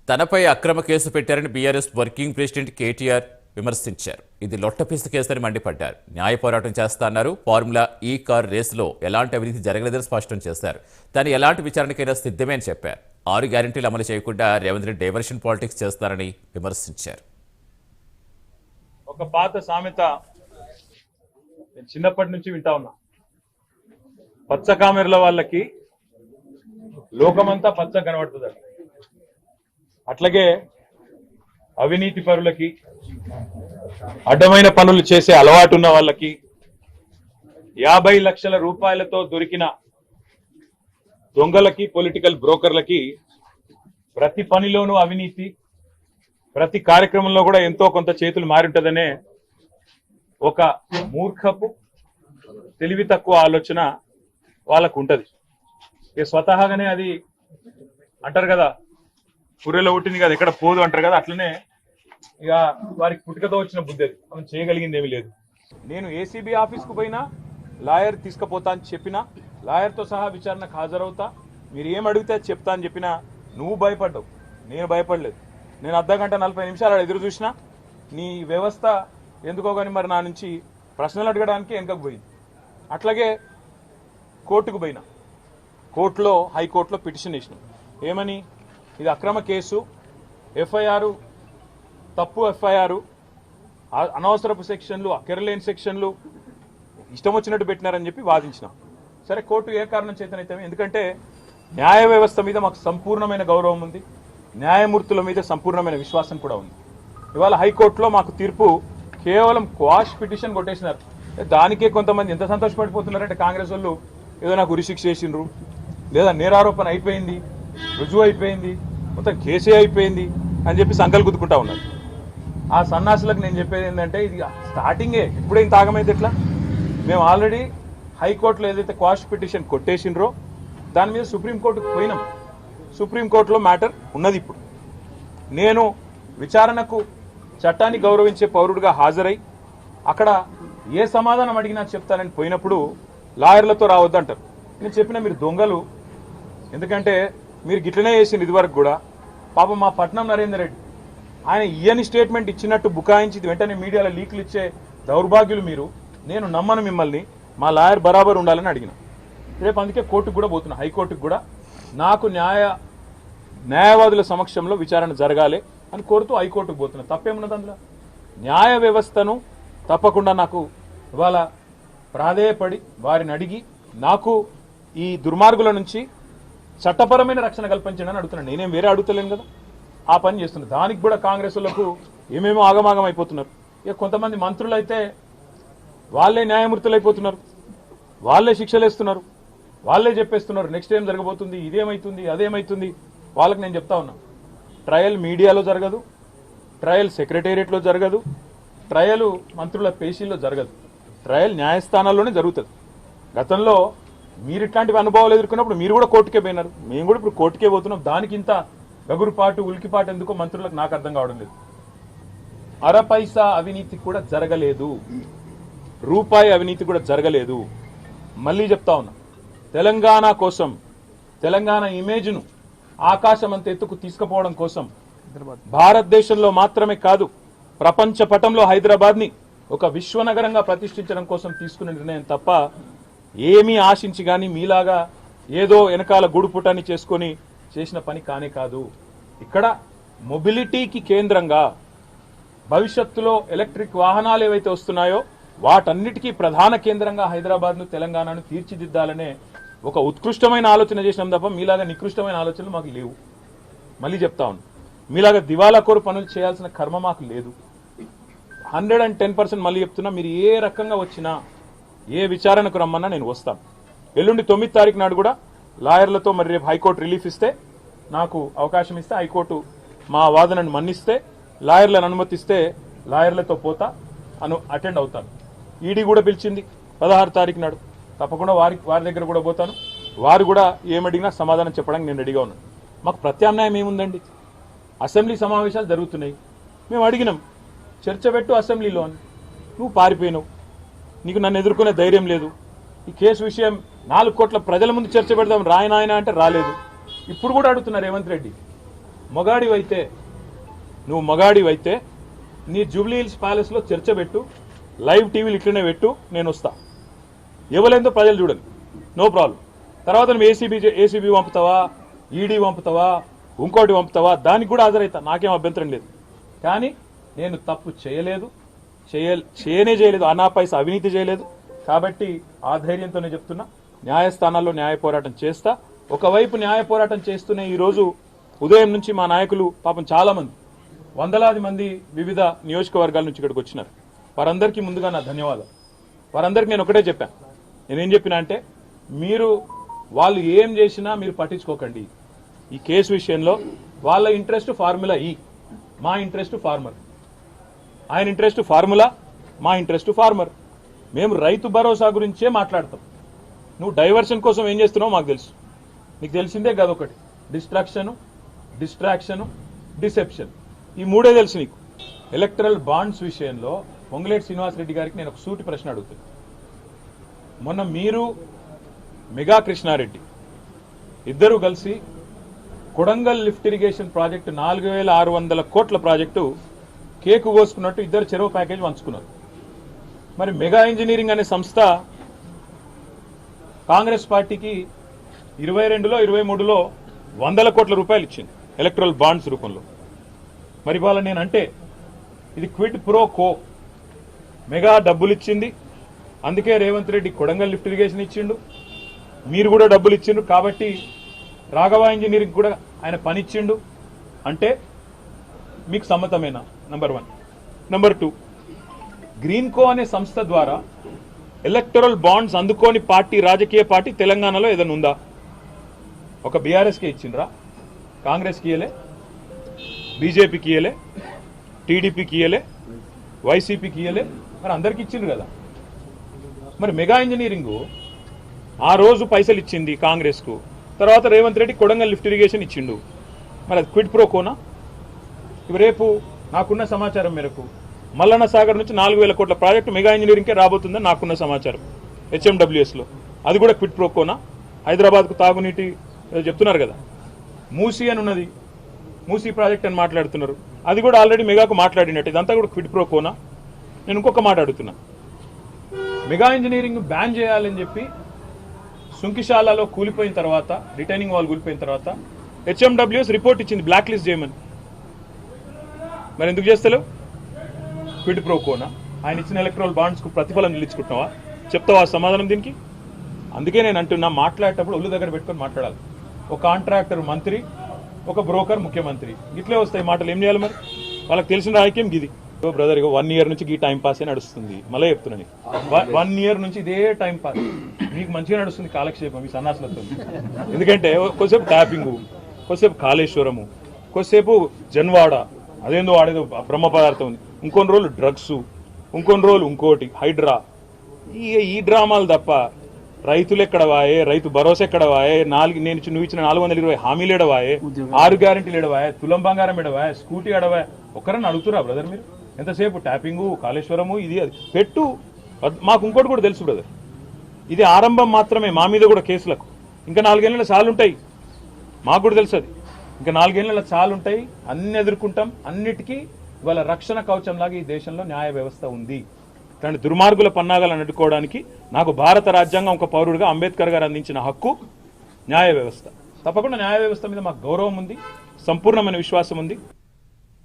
తనపై అక్రమ కేసు పెట్టారని బీఆర్ఎస్ వర్కింగ్ ప్రెసిడెంట్ కేటీఆర్ విమర్శించారు. ఇది లొట్టపీసు కేసని మండిపడ్డారు. న్యాయ పోరాటం చేస్తాన్నారు. ఫార్ములా ఈ కార్ రేసులో ఎలాంటి అవినీతి జరగలేదని స్పష్టం చేశారు. తాను ఎలాంటి విచారణకైనా సిద్ధమే అని చెప్పారు. 6 గ్యారెంటీలు అమలు చేయకుండా రేవంత్ రెడ్డి డైవర్షన్ పాలిటిక్స్ చేస్తారని విమర్శించారు. ఒక పాత సామెత నేను చిన్నప్పటి నుంచి వింటా ఉన్నా. పచ్చ కామెర్ల వాళ్ళకి లోకమంతా పచ్చ కనబడుతుంది. అట్లాగే అవినీతి పరులకి, అడ్డమైన పనులు చేసే అలవాటు ఉన్న వాళ్ళకి, 50 లక్షల రూపాయలతో దొరికిన దొంగలకి, పొలిటికల్ బ్రోకర్లకి ప్రతి పనిలోనూ అవినీతి, ప్రతి కార్యక్రమంలో కూడా ఎంతో కొంత చేతులు మారింటదనే ఒక మూర్ఖపు, తెలివి తక్కువ ఆలోచన వాళ్ళకు ఉంటది. స్వతహాగానే అది అంటారు కదా, పుర్రెలో పుట్టింది కదా ఎక్కడ పోదు అంటారు కదా, అట్లనే ఇక వారికి పుట్టుకతో వచ్చిన బుద్ధి అది. మనం చేయగలిగింది ఏమీ లేదు. నేను ఏసీబీ ఆఫీస్కు పోయినా లాయర్ తీసుకుపోతా అని చెప్పినా, లాయర్తో సహా విచారణకు హాజరవుతా, మీరు ఏం అడిగితే చెప్తా అని చెప్పినా నువ్వు భయపడ్డావు, నేను భయపడలేదు. నేను అర్ధగంట 40 నిమిషాలు ఎదురు చూసినా నీ వ్యవస్థ ఎందుకో కానీ మరి నా నుంచి ప్రశ్నలు అడగడానికి వెనకకు పోయింది. అట్లాగే కోర్టుకు పోయినా, కోర్టులో హైకోర్టులో పిటిషన్ వేసినాం. ఏమని? ఇది అక్రమ కేసు, ఎఫ్ఐఆర్ తప్పు, ఎఫ్ఐఆర్ అనవసరపు సెక్షన్లు, అక్కరలేని సెక్షన్లు ఇష్టం వచ్చినట్టు పెట్టినారని చెప్పి వాదించినాం. సరే, కోర్టు ఏ కారణం చేతనైతే, ఎందుకంటే న్యాయ వ్యవస్థ మీద మాకు సంపూర్ణమైన గౌరవం ఉంది, న్యాయమూర్తుల మీద సంపూర్ణమైన విశ్వాసం కూడా ఉంది. ఇవాళ హైకోర్టులో మాకు తీర్పు కేవలం క్వాష్ పిటిషన్ కొట్టేసినారు. దానికే కొంతమంది ఎంత సంతోషపడిపోతున్నారంటే, కాంగ్రెస్ వాళ్ళు ఏదో నాకు ఉరిశిక్ష చేసిండ్రు, లేదా నేరారోపణ అయిపోయింది, రుజువు అయిపోయింది, మొత్తం కేసే అయిపోయింది అని చెప్పి సంకలు గుద్దుకుంటా ఉన్నారు. ఆ సన్నాసులకు నేను చెప్పేది ఏంటంటే, ఇది స్టార్టింగే, ఇప్పుడే ఇంత ఆగమైతే ఎట్లా? మేము ఆల్రెడీ హైకోర్టులో ఏదైతే క్వాష్ పిటిషన్ కొట్టేసిండ్రో దాని మీద సుప్రీంకోర్టుకు పోయినాం. సుప్రీంకోర్టులో మ్యాటర్ ఉన్నది. ఇప్పుడు నేను విచారణకు చట్టాన్ని గౌరవించే పౌరుడిగా హాజరై అక్కడ ఏ సమాధానం అడిగినా చెప్తానని పోయినప్పుడు లాయర్లతో రావద్దంటారు. నేను చెప్పిన మీరు దొంగలు, ఎందుకంటే మీరు గిట్లనే చేసింది ఇదివరకు కూడా. పాపం మా పట్నం నరేందర్ రెడ్డి ఆయన ఇయని స్టేట్మెంట్ ఇచ్చినట్టు బుకాయించి వెంటనే మీడియాలో లీకులు ఇచ్చే దౌర్భాగ్యులు మీరు. నేను నమ్మను మిమ్మల్ని, మా లాయర్ బరాబర్ ఉండాలని అడిగిన. రేపు అందుకే కోర్టుకు కూడా పోతున్నా, హైకోర్టుకు కూడా. నాకు న్యాయవాదుల సమక్షంలో విచారణ జరగాలి అని కోరుతూ హైకోర్టుకు పోతున్నా. తప్పేమున్నది అందులో? న్యాయ వ్యవస్థను తప్పకుండా నాకు ఇవాళ ప్రాధేయపడి వారిని అడిగి నాకు ఈ దుర్మార్గుల నుంచి చట్టపరమైన రక్షణ కల్పించండి అని అడుగుతున్నాను. నేనేం వేరే అడుగుతలేను కదా, ఆ పని చేస్తున్నాను. దానికి కూడా కాంగ్రెస్ వాళ్ళకు ఏమేమో ఆగమాగం అయిపోతున్నారు. ఇక కొంతమంది మంత్రులు అయితే వాళ్ళే న్యాయమూర్తులు అయిపోతున్నారు, వాళ్ళే శిక్షలు వేస్తున్నారు, వాళ్ళే చెప్పేస్తున్నారు నెక్స్ట్ ఏం జరగబోతుంది, ఇదేమైతుంది, అదేమైతుంది. వాళ్ళకి నేను చెప్తా ఉన్నా, ట్రయల్ మీడియాలో జరగదు, ట్రయల్ సెక్రటేరియట్లో జరగదు, ట్రయల్ మంత్రుల పేషీల్లో జరగదు, ట్రయల్ న్యాయస్థానాల్లోనే జరుగుతుంది. గతంలో మీరు ఇట్లాంటివి అనుభవాలు ఎదుర్కొన్నప్పుడు మీరు కూడా కోర్టుకే పోయినారు, మేము కూడా ఇప్పుడు కోర్టుకే పోతున్నాం. దానికి ఇంత గగురుపాటు, ఉలికిపాటు ఎందుకో మంత్రులకు నాకు అర్థం కావడం లేదు. అరపైసా అవినీతి కూడా జరగలేదు, రూపాయి అవినీతి కూడా జరగలేదు. మళ్ళీ చెప్తా ఉన్నా, తెలంగాణ కోసం, తెలంగాణ ఇమేజ్ను ఆకాశం అంత ఎత్తుకు తీసుకుపోవడం కోసం, భారతదేశంలో మాత్రమే కాదు ప్రపంచ పటంలో హైదరాబాద్ని ఒక విశ్వనగరంగా ప్రతిష్ఠించడం కోసం తీసుకునే నిర్ణయం తప్ప ఏమీ ఆశించి కానీ మీలాగా ఏదో వెనకాల గుడుపుటాన్ని చేసుకొని చేసిన పని కానే కాదు. ఇక్కడ మొబిలిటీకి కేంద్రంగా భవిష్యత్తులో ఎలక్ట్రిక్ వాహనాలు ఏవైతే వస్తున్నాయో వాటన్నిటికీ ప్రధాన కేంద్రంగా హైదరాబాద్ను, తెలంగాణను తీర్చిదిద్దాలనే ఒక ఉత్కృష్టమైన ఆలోచన చేసినాం తప్ప మీలాగా నికృష్టమైన ఆలోచనలు మాకు లేవు. మళ్ళీ చెప్తా ఉన్నాను, మీలాగా దివాలా కోరు పనులు చేయాల్సిన కర్మ మాకు లేదు. 110% మళ్ళీ చెప్తున్నా, మీరు ఏ రకంగా వచ్చినా, ఏ విచారణకు రమ్మన్నా నేను వస్తాను. ఎల్లుండి 9వ తారీఖు నాడు కూడా లాయర్లతో, మరి రేపు హైకోర్టు రిలీఫ్ ఇస్తే, నాకు అవకాశం ఇస్తే, హైకోర్టు మా వాదనను మన్నిస్తే, లాయర్లను అనుమతిస్తే లాయర్లతో పోతా, అటెండ్ అవుతాను. ఈడీ కూడా పిలిచింది 16వ తారీఖు నాడు, తప్పకుండా వారి దగ్గర కూడా పోతాను. వారు కూడా ఏమడిగినా సమాధానం చెప్పడానికి నేను రెడీగా ఉన్నాను. మాకు ప్రత్యామ్నాయం ఏముందండి? అసెంబ్లీ సమావేశాలు జరుగుతున్నాయి, మేము అడిగినాం చర్చ పెట్టు అసెంబ్లీలో అని, నువ్వు పారిపోయినావు, నీకు నన్ను ఎదుర్కొనే ధైర్యం లేదు. ఈ కేసు విషయం 4 కోట్ల ప్రజల ముందు చర్చ పెడదాం రాయనాయన అంటే రాలేదు. ఇప్పుడు కూడా అడుగుతున్నారు రేవంత్ రెడ్డి, మగాడివైతే నువ్వు మగాడివైతే నీ జూబ్లీ హిల్స్ ప్యాలెస్లో చర్చ పెట్టు, లైవ్ టీవీలు ఇట్లనే పెట్టు, నేను వస్తా. ఎవరైందో ప్రజలు చూడండి, నో ప్రాబ్లం. తర్వాత నువ్వు ఏసీబీ పంపుతావా, ఈడీ పంపుతావా, ఇంకోటి పంపుతావా, దానికి కూడా హాజరవుతా, నాకేం అభ్యంతరం లేదు. కానీ నేను తప్పు చేయలేదు, అనాపైస అవినీతి చేయలేదు. కాబట్టి ఆ ధైర్యంతోనే చెప్తున్నా, న్యాయస్థానాల్లో న్యాయ పోరాటం చేస్తా. ఒకవైపు న్యాయ పోరాటం చేస్తూనే ఈరోజు ఉదయం నుంచి మా నాయకులు పాపం చాలా మంది, వందలాది మంది వివిధ నియోజకవర్గాల నుంచి ఇక్కడికి వచ్చినారు. వారందరికీ ముందుగా నా ధన్యవాదాలు. వారందరికీ నేను ఒకటే చెప్పాను. నేనేం చెప్పినా అంటే, వాళ్ళు ఏం చేసినా మీరు పట్టించుకోకండి. ఈ కేసు విషయంలో వాళ్ళ ఇంట్రెస్ట్ ఫార్ములా ఈ, మా ఇంట్రెస్ట్ ఫార్మర్. ఆయన ఇంట్రెస్ట్ ఫార్ములా, మా ఇంట్రెస్ట్ ఫార్మర్. మేము రైతు భరోసా గురించే మాట్లాడతాం. నువ్వు డైవర్షన్ కోసం ఏం చేస్తున్నావు మాకు తెలుసు. నీకు తెలిసిందే కదా, ఒకటి డిస్ట్రాక్షను, డిసెప్షన్. ఈ మూడే తెలుసు నీకు. ఎలక్టరల్ బాండ్స్ విషయంలో పొంగులేటి శ్రీనివాసరెడ్డి గారికి నేను ఒక సూటి ప్రశ్న అడుగుతాను. మొన్న మీరు మెగా కృష్ణారెడ్డి ఇద్దరు కలిసి కొడంగల్ లిఫ్ట్ ఇరిగేషన్ ప్రాజెక్టు 4600 కోట్ల ప్రాజెక్టు కేకు కోసుకున్నట్టు ఇద్దరు చెరువు ప్యాకేజ్ పంచుకున్నారు. మరి మెగా ఇంజనీరింగ్ అనే సంస్థ కాంగ్రెస్ పార్టీకి 22లో 23లో 100 కోట్ల రూపాయలు ఇచ్చింది ఎలక్టరల్ బాండ్స్ రూపంలో. మరి వాళ్ళ నేనంటే ఇది క్విడ్ ప్రో కో. మెగా డబ్బులు ఇచ్చింది, అందుకే రేవంత్ రెడ్డి కొడంగల్ లిఫ్ట్ ఇరిగేషన్ ఇచ్చిండు, మీరు కూడా డబ్బులు ఇచ్చిండు. కాబట్టి రాఘవ ఇంజనీరింగ్ కూడా ఆయన పని ఇచ్చిండు అంటే మీకు సమ్మతమేనా? నంబర్ 1. నంబర్ 2, గ్రీన్ కో అనే సంస్థ ద్వారా ఎలక్టరల్ బాండ్స్ అందుకోని పార్టీ, రాజకీయ పార్టీ తెలంగాణలో ఏదైనా ఉందా? ఒక బీఆర్ఎస్కే ఇచ్చిండ్రా, కాంగ్రెస్కి ఇయ్యలే, బీజేపీకి ఇయ్యలే, టీడీపీకి ఇయ్యలే, వైసీపీకి ఇయ్యలే, మరి అందరికి ఇచ్చిండ్రు కదా. మరి మెగా ఇంజనీరింగ్ ఆ రోజు పైసలు ఇచ్చింది కాంగ్రెస్కు, తర్వాత రేవంత్ రెడ్డి కొడంగల్ లిఫ్ట్ ఇరిగేషన్ ఇచ్చిండు. మరి అది క్విడ్ ప్రో కోనా? రేపు నాకున్న సమాచారం మేరకు మల్లన్న సాగర్ నుంచి 4000 కోట్ల ప్రాజెక్టు మెగా ఇంజనీరింగ్కే రాబోతుందని నాకున్న సమాచారం హెచ్ఎండబ్ల్యూఎస్లో. అది కూడా క్విడ్ ప్రో కోనా? హైదరాబాద్కు తాగునీటి చెప్తున్నారు కదా, మూసీ అని ఉన్నది, మూసీ ప్రాజెక్ట్ అని మాట్లాడుతున్నారు, అది కూడా ఆల్రెడీ మెగాకు మాట్లాడినట్టు. ఇదంతా కూడా క్విడ్ ప్రో కోనా? నేను ఇంకొక మాట అడుగుతున్నా. మెగా ఇంజనీరింగ్ బ్యాన్ చేయాలని చెప్పి సుంకిశాలలో కూలిపోయిన తర్వాత, రిటైనింగ్ వాల్ కూలిపోయిన తర్వాత హెచ్ఎండబ్ల్యూఎస్ రిపోర్ట్ ఇచ్చింది బ్లాక్ లిస్ట్ చేయమని. మరి ఎందుకు చేస్తలేవు? Quid pro Kona? ఆయన ఇచ్చిన ఎలక్ట్రల్ బాండ్స్కు ప్రతిఫలం నిలుచుకుంటున్నావా? చెప్తావా సమాధానం దీనికి? అందుకే నేను అంటున్నా, మాట్లాడేటప్పుడు ఒళ్ళు దగ్గర పెట్టుకొని మాట్లాడాలి. ఒక కాంట్రాక్టర్ మంత్రి, ఒక బ్రోకర్ ముఖ్యమంత్రి, ఇట్లే వస్తాయి మాటలు. ఏం చేయాలి మరి? వాళ్ళకి తెలిసిన రాజకీయం గిది. బ్రదర్, 1 year నుంచి ఈ టైం పాసే నడుస్తుంది. మళ్ళీ చెప్తున్నాను, 1 year నుంచి ఇదే టైం పాస్ మీకు మంచిగా నడుస్తుంది కాలక్షేపం ఈ సన్నాసులతో. ఎందుకంటే కొద్దిసేపు ట్యాపింగు, కొద్దిసేపు కాళేశ్వరము, కొద్దిసేపు జన్వాడ, అదేందో వాడేదో బ్రహ్మ పదార్థం ఉంది, ఇంకొన్ని రోజులు డ్రగ్స్, ఇంకొన్ని రోజులు ఇంకోటి హైడ్రా. ఈ డ్రామాలు తప్ప రైతులు ఎక్కడ వాయే, రైతు భరోసా ఎక్కడ వాయే, నువ్వు ఇచ్చిన 420 హామీలు ఎడవాయే, 6 గ్యారెంటీలు ఎడవాయే, తులం బంగారం ఎడవాయే, స్కూటీ ఎడవాయే, ఒక్కరన్నా అడుగుతురా బ్రదర్ మీరు? ఎంతసేపు ట్యాపింగు, కాళేశ్వరము, ఇది అది పెట్టు. మాకు ఇంకోటి కూడా తెలుసు బ్రదర్, ఇది ఆరంభం మాత్రమే. మా మీద కూడా కేసులకు ఇంకా 4 ఏళ్ళ చాలుంటాయి. మాకు కూడా తెలుసు అది. ఇంకా 4 ఏళ్ళ చాలుంటాయి. అన్ని ఎదుర్కొంటాం. అన్నిటికీ ఇవాళ రక్షణ కవచంలాగా ఈ దేశంలో న్యాయ వ్యవస్థ ఉంది. ఇట్లాంటి దుర్మార్గుల పన్నాగాలను అడ్డుకోవడానికి నాకు భారత రాజ్యాంగం ఒక పౌరుడిగా అంబేద్కర్ గారు అందించిన హక్కు న్యాయ వ్యవస్థ. తప్పకుండా న్యాయ వ్యవస్థ మీద మాకు గౌరవం ఉంది, సంపూర్ణమైన విశ్వాసం ఉంది.